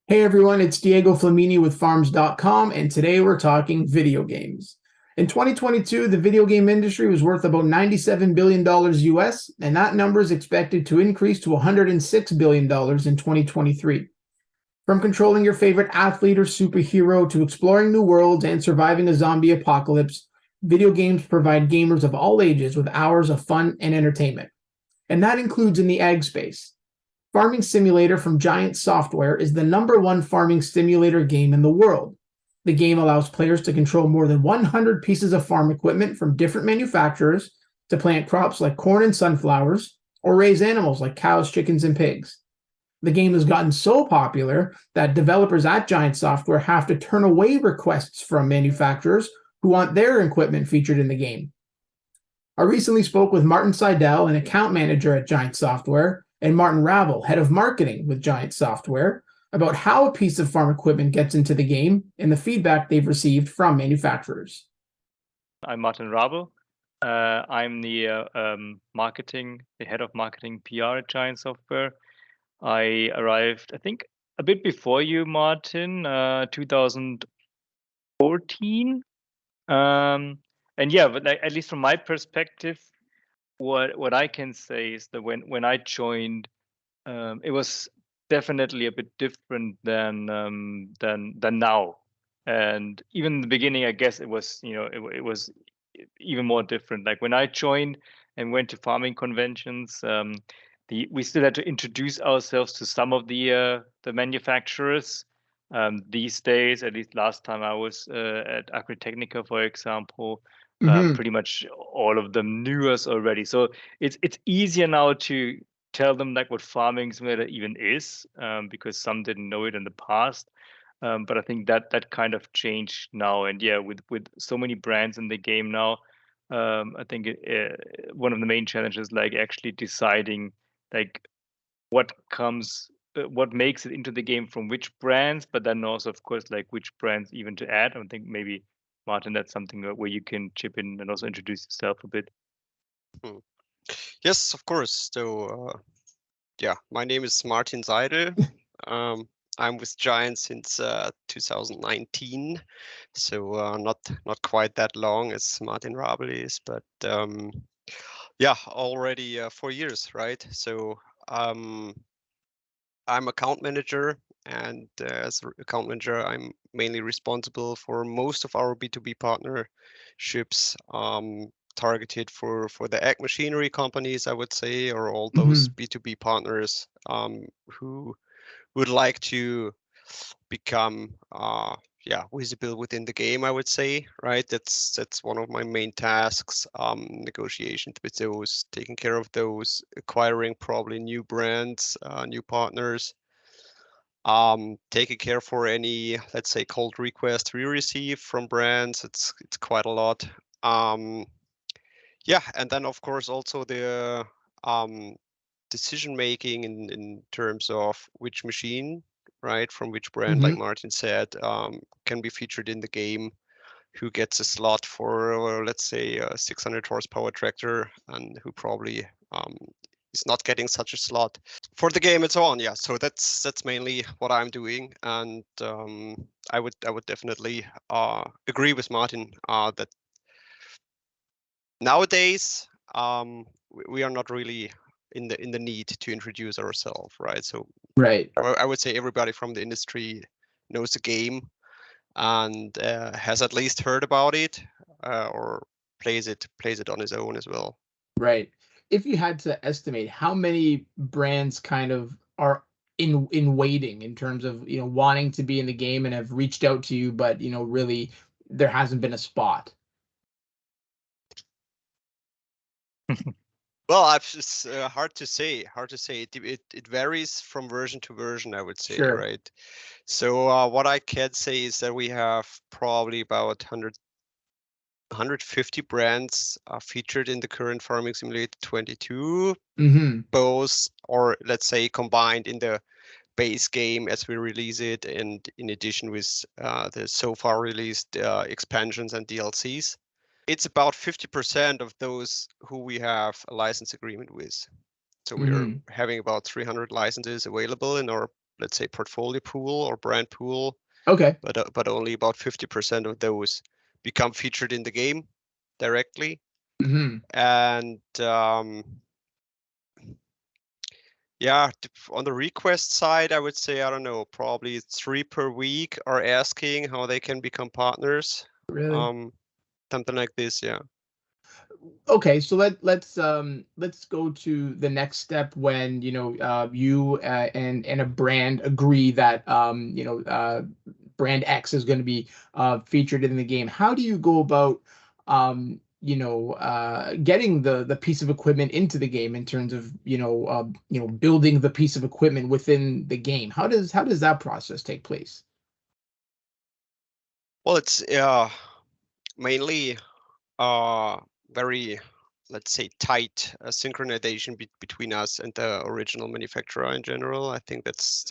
Hey everyone, it's Diego Flamini with Farms.com, and today we're talking video games. In 2022, the video game industry was worth about $97 billion US, and that number is expected to increase to $106 billion in 2023. From controlling your favorite athlete or superhero to exploring new worlds and surviving a zombie apocalypse, video games provide gamers of all ages with hours of fun and entertainment. And that includes in the ag space. Farming Simulator from Giant Software is the #1 farming simulator game in the world. The game allows players to control more than 100 pieces of farm equipment from different manufacturers to plant crops like corn and sunflowers, or raise animals like cows, chickens, and pigs. The game has gotten so popular that developers at Giant Software have to turn away requests from manufacturers who want their equipment featured in the game. I recently spoke with Martin Seidel, an account manager at Giant Software, and Martin Ravel, head of marketing with Giant Software, about how a piece of farm equipment gets into the game and the feedback they've received from manufacturers. I'm Martin Rabe. I'm the head of marketing PR at Giant Software. I arrived, I think, a bit before you, Martin, 2014. And yeah, but at least from my perspective, what I can say is that when I joined, it was definitely a bit different than now. And even in the beginning, I guess it was it was even more different. Like when I joined and went to farming conventions, we still had to introduce ourselves to some of the manufacturers. These days, at least last time I was at Agritechnica, for example, pretty much all of them knew us already. So it's easier now to tell them like what farming simulator even is, because some didn't know it in the past. But I think that kind of changed now, and yeah, with so many brands in the game now, I think one of the main challenges like actually deciding like what makes it into the game from which brands, but then also of course like which brands even to add. I think maybe Martin, that's something where you can chip in and also introduce yourself a bit. Yes, of course. So, yeah, my name is Martin Seidel. I'm with Giant since 2019, so not quite that long as Martin Rabel is, but yeah, already 4 years, right? So I'm account manager, and as account manager, I'm mainly responsible for most of our B2B partnerships, targeted for the ag machinery companies, I would say, or all those B2B partners who would like to become visible within the game, I would say, right? That's one of my main tasks, negotiations with those, taking care of those, acquiring probably new brands, new partners, taking care for any, let's say, cold requests we receive from brands. It's quite a lot. Yeah, and then of course also the decision making in terms of which machine, right, from which brand, like Martin said, can be featured in the game, who gets a slot for, let's say, a 600 horsepower tractor, and who probably is not getting such a slot for the game and so on. Yeah, so that's mainly what I'm doing, and I would definitely agree with Martin that nowadays we are not really in the need to introduce ourselves, right? So Right. I would say everybody from the industry knows the game and has at least heard about it, or plays it on his own as well. Right. If you had to estimate how many brands kind of are in waiting in terms of, wanting to be in the game and have reached out to you, but, really there hasn't been a spot. Well, it's hard to say. It varies from version to version, I would say, Sure. right? So what I can say is that we have probably about 150 brands featured in the current Farming Simulator 22, both, or let's say combined in the base game as we release it, and in addition with the so far released expansions and DLCs. It's about 50% of those who we have a license agreement with. So we're having about 300 licenses available in our let's say, portfolio pool or brand pool, Okay. but only about 50% of those become featured in the game directly. Mm-hmm. And yeah, on the request side, I would say, I don't know, probably 3 per week are asking how they can become partners. Really? Something like this, yeah. Okay, so let's go to the next step when you and a brand agree that brand X is going to be featured in the game. How do you go about getting the piece of equipment into the game in terms of building the piece of equipment within the game? How does that process take place? Well, it's mainly very, let's say, tight synchronization between us and the original manufacturer in general. I think that's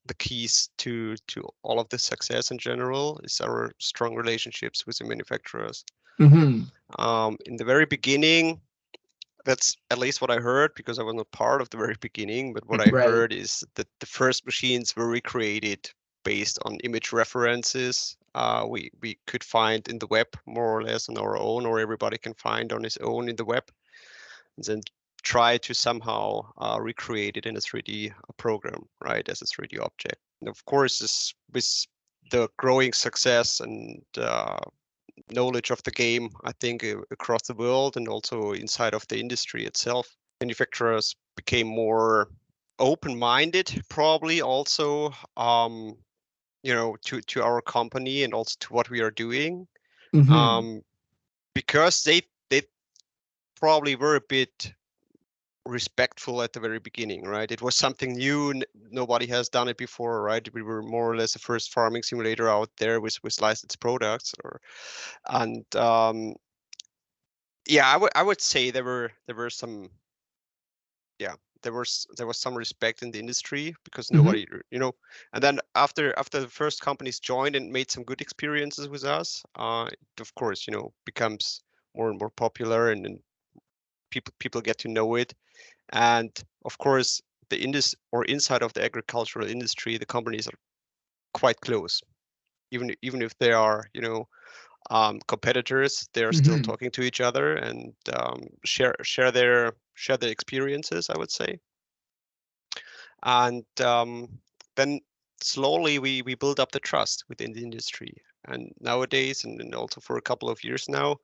the keys to all of the success in general, is our strong relationships with the manufacturers. Mm-hmm. In the very beginning, that's at least what I heard, because I was not part of the very beginning, but what I Right. heard is that the first machines were recreated based on image references we could find in the web, more or less on our own, or everybody can find on his own in the web, and then try to somehow recreate it in a 3D program, right, as a 3D object. And of course, with the growing success and knowledge of the game, I think, across the world and also inside of the industry itself, manufacturers became more open-minded, probably also, to our company and also to what we are doing, Mm-hmm. because they probably were a bit respectful at the very beginning, right? It was something new. Nobody has done it before, right? We were more or less the first farming simulator out there with licensed products, and yeah, I would say there were some, yeah, there was some respect in the industry, because Mm-hmm. nobody, and then after the first companies joined and made some good experiences with us, it of course, becomes more and more popular, and people get to know it. And of course, the inside of the agricultural industry, the companies are quite close, even if they are, competitors. They are still Mm-hmm. talking to each other and share their experiences, I would say. And then slowly we build up the trust within the industry. And nowadays, and also for a couple of years now,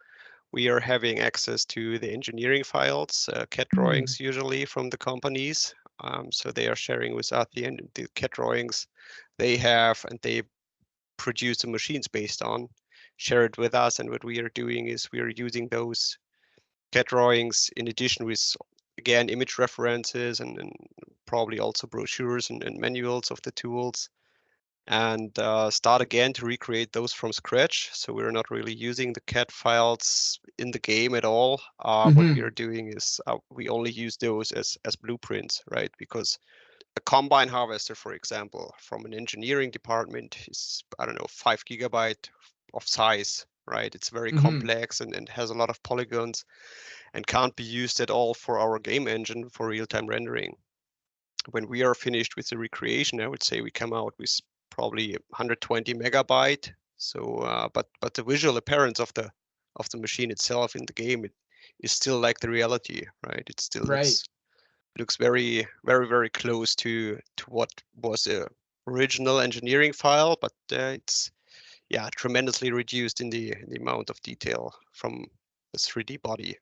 we are having access to the engineering files, CAD drawings usually from the companies. So they are sharing with us the CAD drawings they have, and they produce the machines based on, share it with us. And what we are doing is we are using those CAD drawings in addition with, again, image references and probably also brochures and manuals of the tools, and start again to recreate those from scratch. So we're not really using the CAD files in the game at all. What we Mm-hmm. are doing is we only use those as blueprints, right? Because a combine harvester, for example, from an engineering department is, I don't know, 5 gigabyte of size, right? It's very Mm-hmm. complex and has a lot of polygons and can't be used at all for our game engine for real-time rendering. When we are finished with the recreation, I would say we come out with probably 120 megabyte. So, but the visual appearance of the machine itself in the game, it is still like the reality, right? It still Right. looks very, very, very close to what was a original engineering file, but it's, yeah, tremendously reduced in the amount of detail from the 3D body.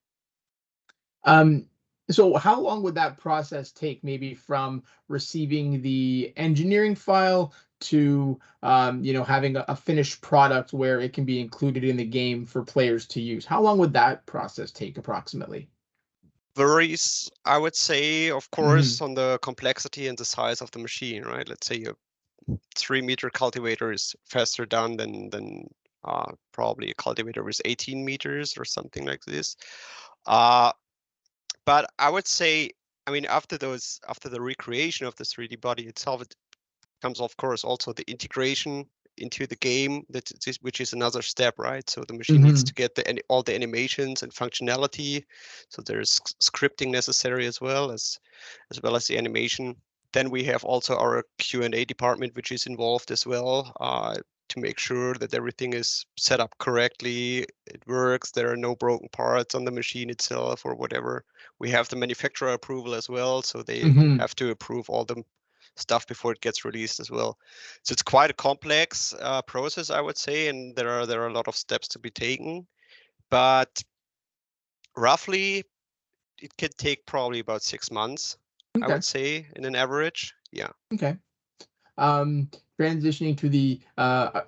Um, so how long would that process take, maybe from receiving the engineering file to having a finished product where it can be included in the game for players to use? How long would that process take approximately? Varies, I would say, of Hmm. course, on the complexity and the size of the machine, right? Let's say a 3-meter cultivator is faster done than probably a cultivator with 18 meters or something like this. But I would say, I mean, after the recreation of the 3D body itself, it comes, of course, also the integration into the game, which is another step, right? So the machine needs to Hmm. get all the animations and functionality. So there's scripting necessary as well as the animation. then we have also our Q&A department, which is involved as well, to make sure that everything is set up correctly, it works, there are no broken parts on the machine itself or whatever. We have the manufacturer approval as well, so they have to approve all the stuff before it gets released as well. So it's quite a complex process, I would say, and there are a lot of steps to be taken. But roughly, it could take probably about 6 months, I would say, in an average. Yeah. Okay. Transitioning to the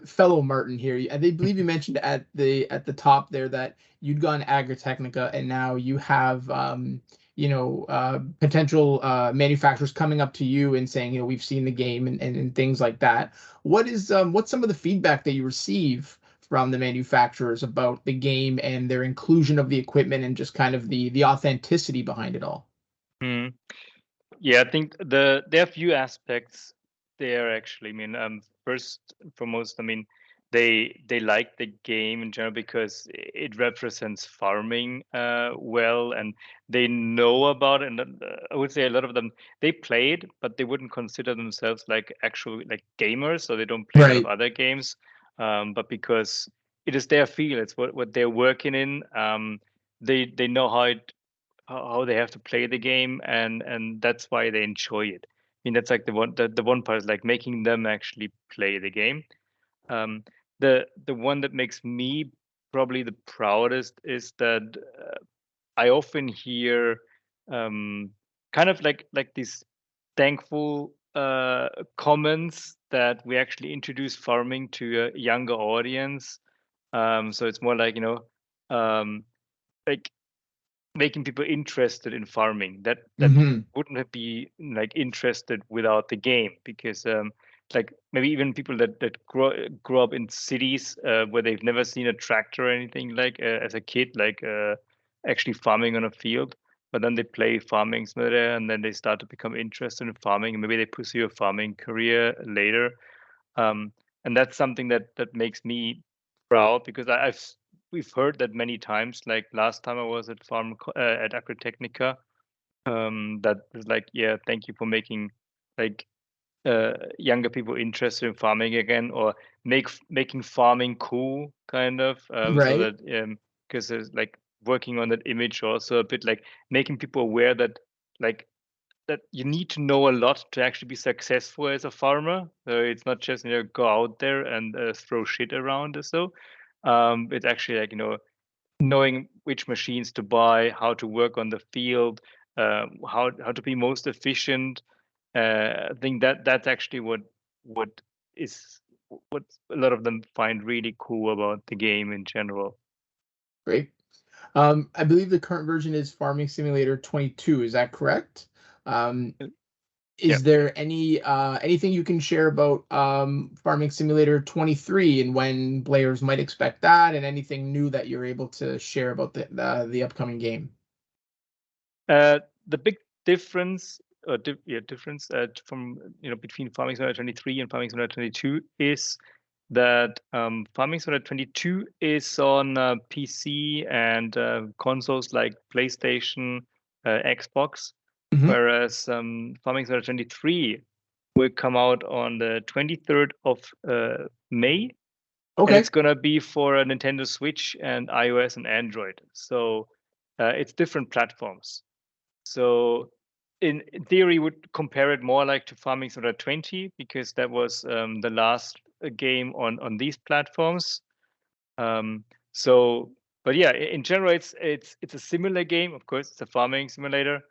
fellow Martin here, I believe you mentioned at the top there that you'd gone Agritechnica, and now you have potential manufacturers coming up to you and saying, we've seen the game and things like that. What's some of the feedback that you receive from the manufacturers about the game and their inclusion of the equipment and just kind of the authenticity behind it all? Yeah, I think there are a few aspects there actually. I mean, first and foremost, I mean, they like the game in general because it represents farming well, and they know about it. And I would say a lot of them, they play it, but they wouldn't consider themselves like actual like gamers, so they don't play a lot of other games. But because it is their field, it's what they're working in. They know how they have to play the game, and that's why they enjoy it. I mean, that's like the one part is like making them actually play the game. The one that makes me probably the proudest is that I often hear kind of like these thankful comments that we actually introduce farming to a younger audience. So it's more like like making people interested in farming that wouldn't be like interested without the game, because like maybe even people that grow up in cities where they've never seen a tractor or anything like as a kid, like actually farming on a field, but then they play farming simulator and then they start to become interested in farming, and maybe they pursue a farming career later. And that's something that makes me proud, because we've heard that many times. Like last time I was at at Agritechnica, that was like, yeah, thank you for making like younger people interested in farming again, or making farming cool, kind of. So that because there's like working on that image, also a bit like making people aware that like that you need to know a lot to actually be successful as a farmer. So it's not just go out there and throw shit around or so. It's actually like knowing which machines to buy, how to work on the field, how to be most efficient. I think that's actually what is what a lot of them find really cool about the game in general. Great. I believe the current version is Farming Simulator 22. Is that correct? Is there anything you can share about Farming Simulator 23 and when players might expect that, and anything new that you're able to share about the upcoming game? The big difference, difference from between Farming Simulator 23 and Farming Simulator 22 is that Farming Simulator 22 is on PC and consoles like PlayStation, Xbox, whereas Farming Simulator 23 will come out on the 23rd of May. Okay. And it's gonna be for a Nintendo Switch and iOS and Android. So it's different platforms. So in theory, would compare it more like to Farming Simulator 20, because that was the last game on these platforms. But yeah, in general, it's a similar game. Of course, it's a farming simulator.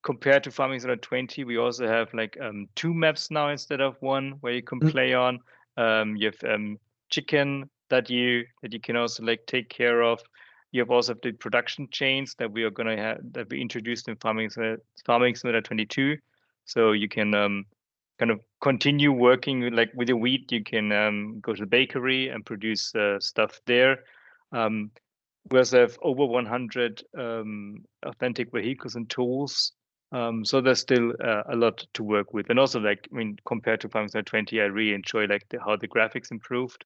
Compared to Farming Simulator 20, we also have like 2 maps now instead of 1 where you can play on. You have chicken that you can also like take care of. You have also the production chains that we are gonna have, that we introduced in Farming Simulator 22. So you can kind of continue working with the wheat. You can go to the bakery and produce stuff there. We also have over 100 authentic vehicles and tools. So there's still a lot to work with. And also, like, I mean, compared to Farming Simulator 20, I really enjoy like how the graphics improved.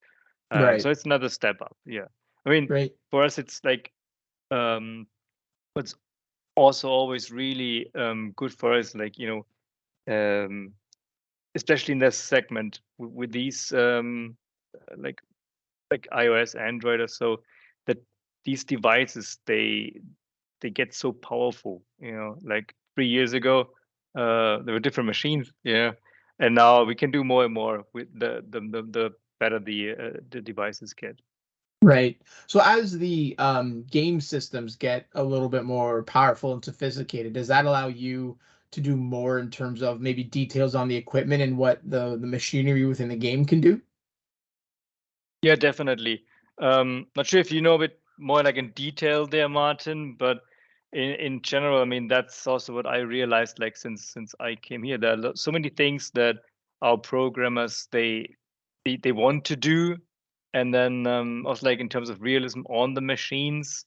So it's another step up. Yeah. I mean, for us, it's like what's also always really good for us, like, especially in this segment with these like iOS, Android, or so, that these devices they get so powerful. Like 3 years ago, there were different machines, and now we can do more and more with the better the devices get. Right. So as the game systems get a little bit more powerful and sophisticated, does that allow you to do more in terms of maybe details on the equipment and what the machinery within the game can do? Yeah, definitely. Not sure if you know a bit more like in detail there, Martin, but in general, I mean, that's also what I realized, like since I came here. There are so many things that our programmers they want to do, and then also like in terms of realism on the machines,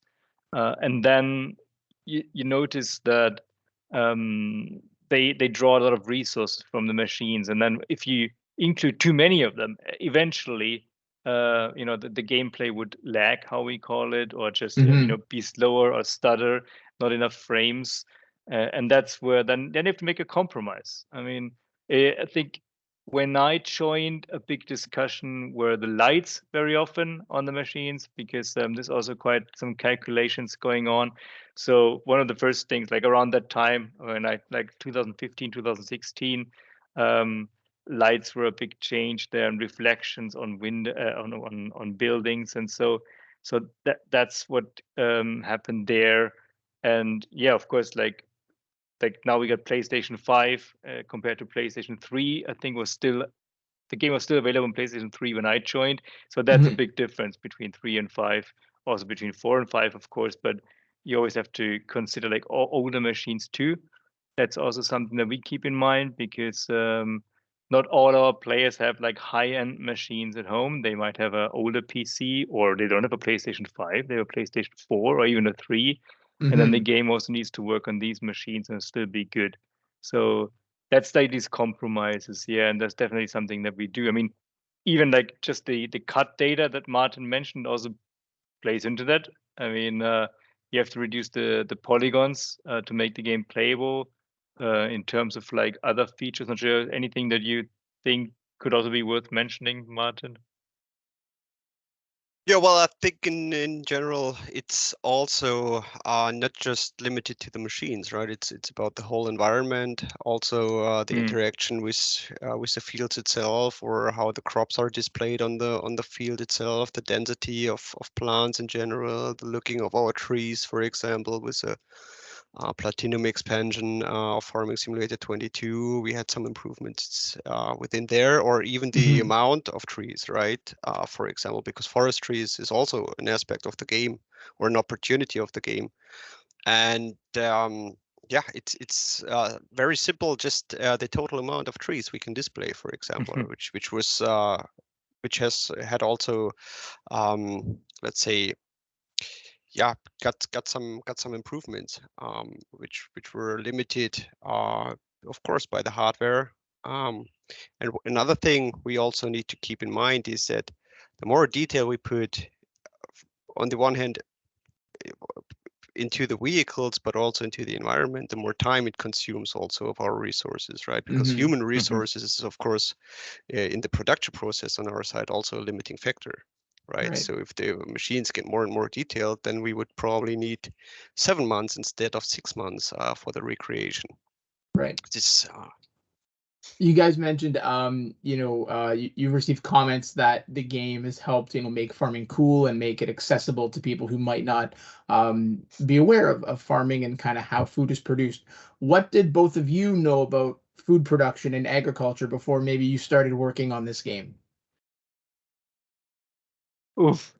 and then you notice that they draw a lot of resources from the machines, and then if you include too many of them, eventually the gameplay would lag, how we call it, or just be slower or stutter, not enough frames, and that's where then you have to make a compromise. I mean, I think when I joined, a big discussion were the lights very often on the machines, because there's also quite some calculations going on. So one of the first things, like around that time, when I like 2015, 2016. Lights were a big change there, and reflections on on buildings, and so that's what happened there. And yeah, of course, like now we got PlayStation 5 compared to PlayStation 3. I think the game was still available on PlayStation 3 when I joined, so that's a big difference between 3 and 5, also between 4 and 5, of course. But you always have to consider like older machines too. That's also something that we keep in mind, because not all our players have like high-end machines at home. They might have an older PC, or they don't have a PlayStation 5. They have a PlayStation 4 or even a 3. And then the game also needs to work on these machines and still be good. So that's like these compromises, yeah, and that's definitely something that we do. I mean, even like just the cut data that Martin mentioned also plays into that. I mean, you have to reduce the polygons to make the game playable. In terms of like other features, not sure anything that you think could also be worth mentioning, Martin. Yeah, well, I think in general, it's also not just limited to the machines, right? It's about the whole environment, also the interaction with the fields itself, or how the crops are displayed on the field itself, the density of plants in general, the looking of our trees, for example, with a Platinum expansion of Farming Simulator 22, we had some improvements within there, or even the amount of trees, right? For example, because forestry is also an aspect of the game, or an opportunity of the game. And yeah, it's very simple, just the total amount of trees we can display, for example, which has had also, let's say, yeah, got some improvements, which were limited, of course, by the hardware. And another thing we also need to keep in mind is that the more detail we put, on the one hand, into the vehicles, but also into the environment, the more time it consumes also of our resources, right? Because human resources is, of course, in the production process on our side, also a limiting factor. Right. So if the machines get more and more detailed, then we would probably need 7 months instead of 6 months for the recreation. Right. This, you guys mentioned, you received comments that the game has helped, make farming cool and make it accessible to people who might not be aware of farming and kind of how food is produced. What did both of you know about food production and agriculture before maybe you started working on this game? Oof.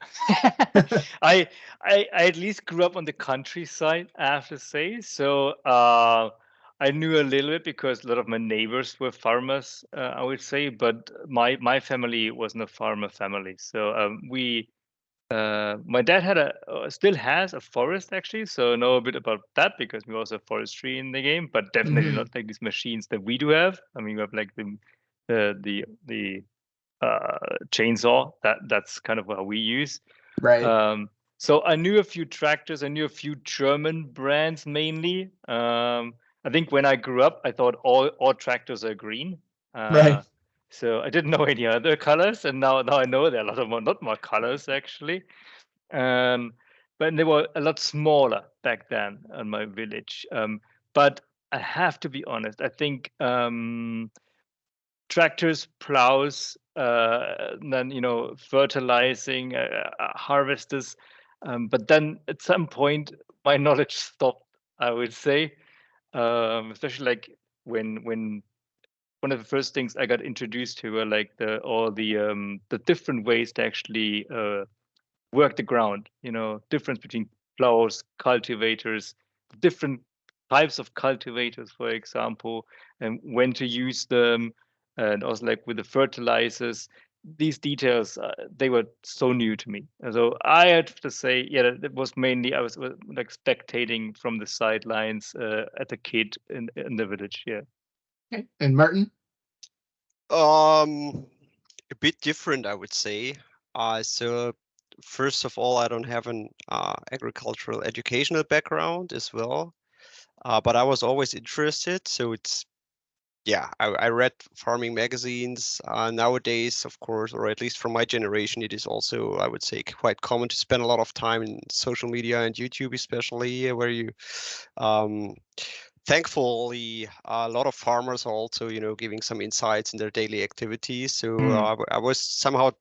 I at least grew up on the countryside, I have to say. So I knew a little bit because a lot of my neighbors were farmers, I would say. But my family wasn't a farmer family. So my dad had still has a forest, actually. So I know a bit about that, because we also have forestry in the game, but definitely not like these machines that we do have. I mean, we have like the chainsaw. That's kind of what we use. Right. So I knew a few tractors. I knew a few German brands mainly. I think when I grew up, I thought all tractors are green. Right. So I didn't know any other colors, and now I know there are a lot of not more colors actually. But they were a lot smaller back then in my village. But I have to be honest. I think tractors, plows, then fertilizing, harvesters. But then at some point, my knowledge stopped. I would say, especially like when one of the first things I got introduced to were like the different ways to actually work the ground. Difference between plows, cultivators, different types of cultivators, for example, and when to use them, and also like with the fertilizers. These details, they were so new to me. And so I have to say, yeah, that was mainly I was like spectating from the sidelines as a kid in the village. Yeah. Okay. And Martin? A bit different, I would say. So first of all, I don't have an agricultural educational background as well, but I was always interested. So it's, yeah, I read farming magazines. Nowadays, of course, or at least from my generation, it is also, I would say, quite common to spend a lot of time in social media and YouTube, especially where you thankfully, a lot of farmers are also, giving some insights in their daily activities. So I was somehow,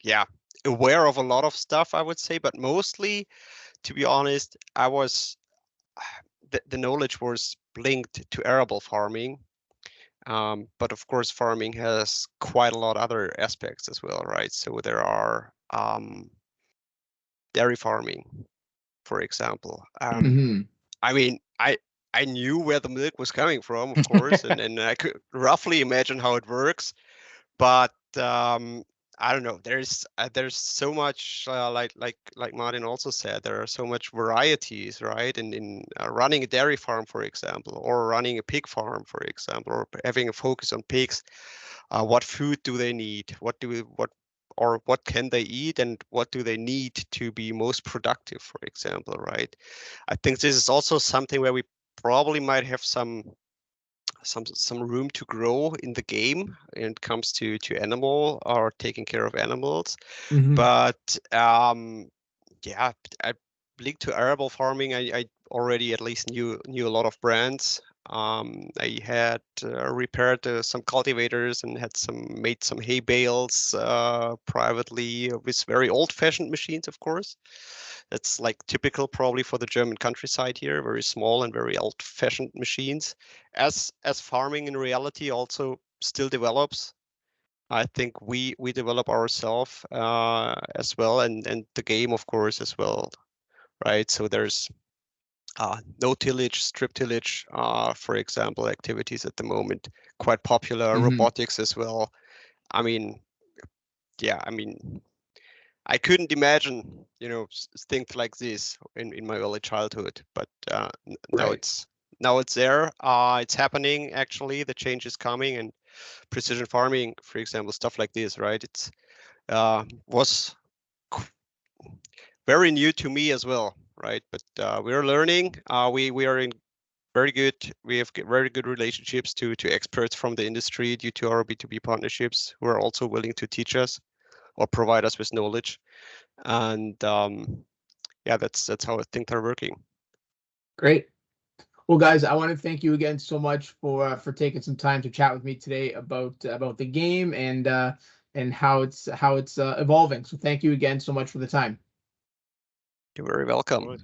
yeah, aware of a lot of stuff, I would say, but mostly, to be honest, I was the knowledge was linked to arable farming. But of course, farming has quite a lot of other aspects as well, right? So there are dairy farming, for example. I mean, I knew where the milk was coming from, of course, and I could roughly imagine how it works, but I don't know. There's so much like Martin also said, there are so much varieties, right? In running a dairy farm, for example, or running a pig farm, for example, or having a focus on pigs. What food do they need? What can they eat, and what do they need to be most productive, for example, right? I think this is also something where we probably might have some room to grow in the game when it comes to animal or taking care of animals. But yeah, I linked to arable farming. I already at least knew a lot of brands. I had repaired some cultivators and had made some hay bales privately with very old-fashioned machines, of course. That's like typical probably for the German countryside here, very small and very old-fashioned machines. As farming in reality also still develops. I think we develop ourselves as well, and the game, of course, as well, right? So there's no tillage, strip tillage, for example, activities at the moment, quite popular. Robotics as well. I mean, yeah, I mean, I couldn't imagine, things like this in my early childhood, but now it's there. It's happening actually. The change is coming, and precision farming, for example, stuff like this, right? It's was very new to me as well, right? But we're learning. We are in we have very good relationships to experts from the industry due to our B2B partnerships, who are also willing to teach us or provide us with knowledge. And yeah, that's how things are working. Great. Well, guys, I want to thank you again so much for taking some time to chat with me today about the game and how it's evolving. So thank you again so much for the time. You're very welcome.